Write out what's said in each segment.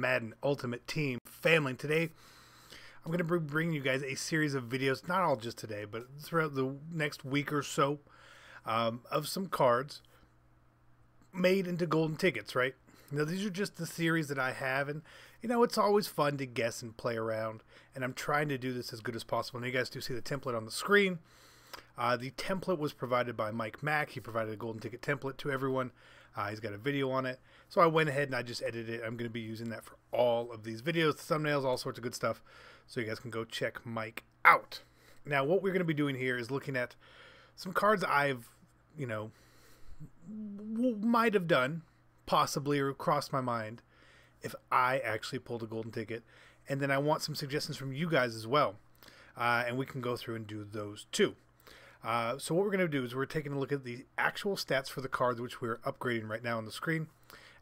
Madden Ultimate Team family. Today, I'm going to be bringing you guys a series of videos, not all just today, but throughout the next week or so, of some cards made into golden tickets, right? Now, these are just the series that I have, and, you know, it's always fun to guess and play around, and I'm trying to do this as good as possible. And you guys do see the template on the screen. The template was provided by Mike Mack. He provided a golden ticket template to everyone. He's got a video on it. So I went ahead and I just edited it. I'm going to be using that for all of these videos, the thumbnails, all sorts of good stuff. So you guys can go check Mike out. Now, what we're going to be doing here is looking at some cards I've, you know, might have done, possibly, or crossed my mind if I actually pulled a golden ticket. And then I want some suggestions from you guys as well. And we can go through and do those too. So what we're going to do is we're taking a look at the actual stats for the cards, which we're upgrading right now on the screen.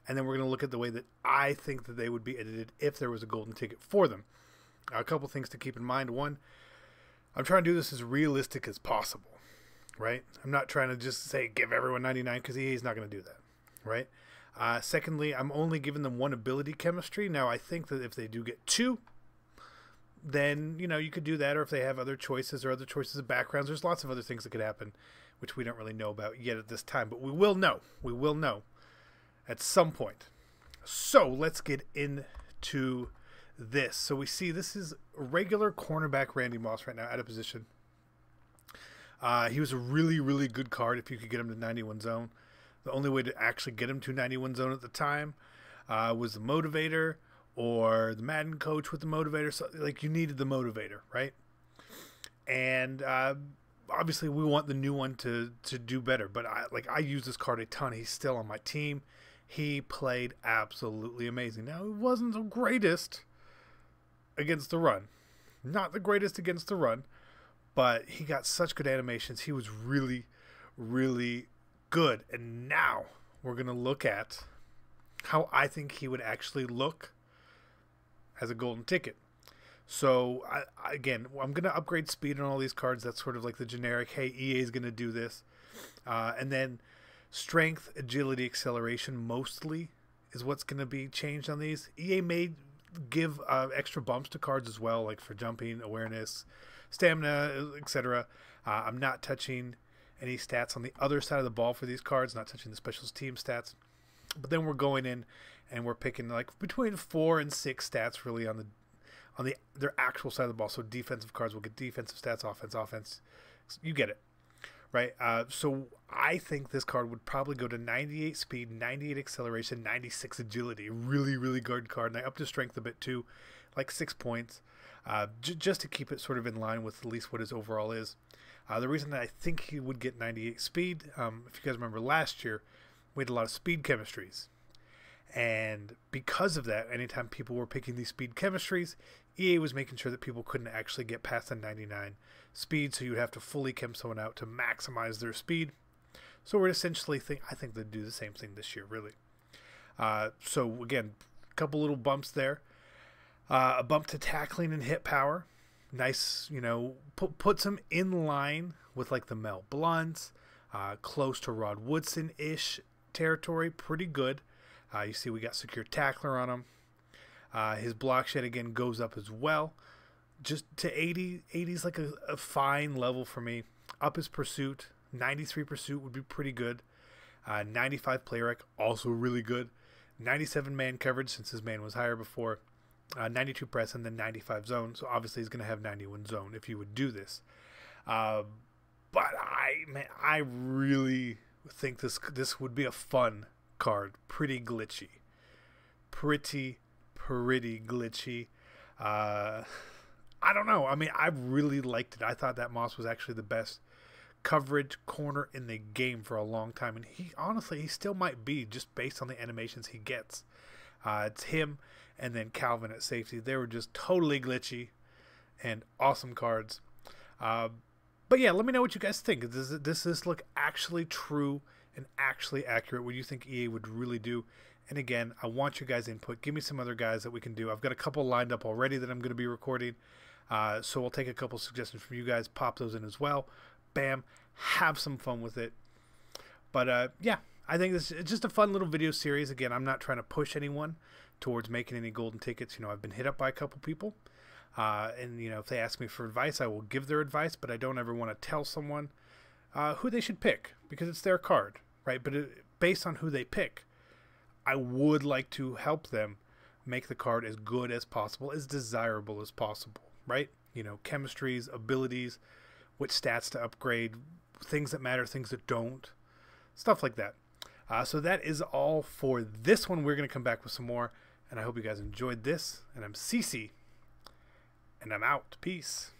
And then we're going to look at the way that I think that they would be edited if there was a golden ticket for them. A couple things to keep in mind. One, I'm trying to do this as realistic as possible, right? I'm not trying to just say give everyone 99 because EA is not going to do that, right? Secondly, I'm only giving them one ability chemistry. Now, I think that if they do get two, then, you know, you could do that, or if they have other choices or other choices of backgrounds, there's lots of other things that could happen, which we don't really know about yet at this time, but we will know. We will know at some point. So let's get into this. So we see this is regular cornerback Randy Moss right now out of position. He was a really, really good card if you could get him to 91 zone. The only way to actually get him to 91 zone at the time was the motivator, or the Madden coach with the motivator. So, like, you needed the motivator, right? And obviously we want the new one to do better. But I use this card a ton. He's still on my team. He played absolutely amazing. Now, he wasn't the greatest against the run. Not the greatest against the run. But he got such good animations. He was really, really good. And now we're going to look at how I think he would actually look as a golden ticket. So again, I'm going to upgrade speed on all these cards. That's sort of like the generic, hey, EA is going to do this. And then strength, agility, acceleration mostly is what's going to be changed on these. EA may give extra bumps to cards as well, like for jumping, awareness, stamina, etc. I'm not touching any stats on the other side of the ball for these cards, not touching the specials team stats. But then we're going in and we're picking like between 4 and 6 stats really on their actual side of the ball. So defensive cards will get defensive stats, offense. You get it, right? So I think this card would probably go to 98 speed, 98 acceleration, 96 agility. Really, really good card. And I upped his strength a bit too, like 6 points, just to keep it sort of in line with at least what his overall is. The reason that I think he would get 98 speed, if you guys remember last year, we had a lot of speed chemistries. And because of that, anytime people were picking these speed chemistries, EA was making sure that people couldn't actually get past the 99 speed, so you'd have to fully chem someone out to maximize their speed. So we're essentially I think they'd do the same thing this year, really. So again, a couple little bumps there. A bump to tackling and hit power. Nice, you know, puts him in line with like the Mel Blunts, close to Rod Woodson-ish territory, pretty good. You see we got secure tackler on him. His block shed again goes up as well, just to 80. 80 is like a fine level for me. Up his pursuit, 93 pursuit would be pretty good. 95 play rec, also really good. 97 man coverage since his man was higher before. 92 press, and then 95 zone. So obviously he's going to have 91 zone if you would do this. But I really think this would be a fun card. Pretty glitchy. Pretty glitchy. I don't know. I mean, I really liked it. I thought that Moss was actually the best coverage corner in the game for a long time. And he still might be, just based on the animations he gets. It's him and then Calvin at safety. They were just totally glitchy and awesome cards. But yeah, let me know what you guys think. Does this look actually true and actually accurate? What do you think EA would really do? And again, I want your guys' input. Give me some other guys that we can do. I've got a couple lined up already that I'm going to be recording. So we'll take a couple suggestions from you guys. Pop those in as well. Bam. Have some fun with it. But yeah, I think this is just a fun little video series. Again, I'm not trying to push anyone towards making any golden tickets. You know, I've been hit up by a couple people, and you know, if they ask me for advice, I will give their advice, but I don't ever want to tell someone who they should pick because it's their card, right? But based on who they pick, I would like to help them make the card as good as possible, as desirable as possible, right? You know, chemistries, abilities, what stats to upgrade, things that matter, things that don't, stuff like that. So that is all for this one. We're going to come back with some more, and I hope you guys enjoyed this. And I'm Cece, and I'm out. Peace.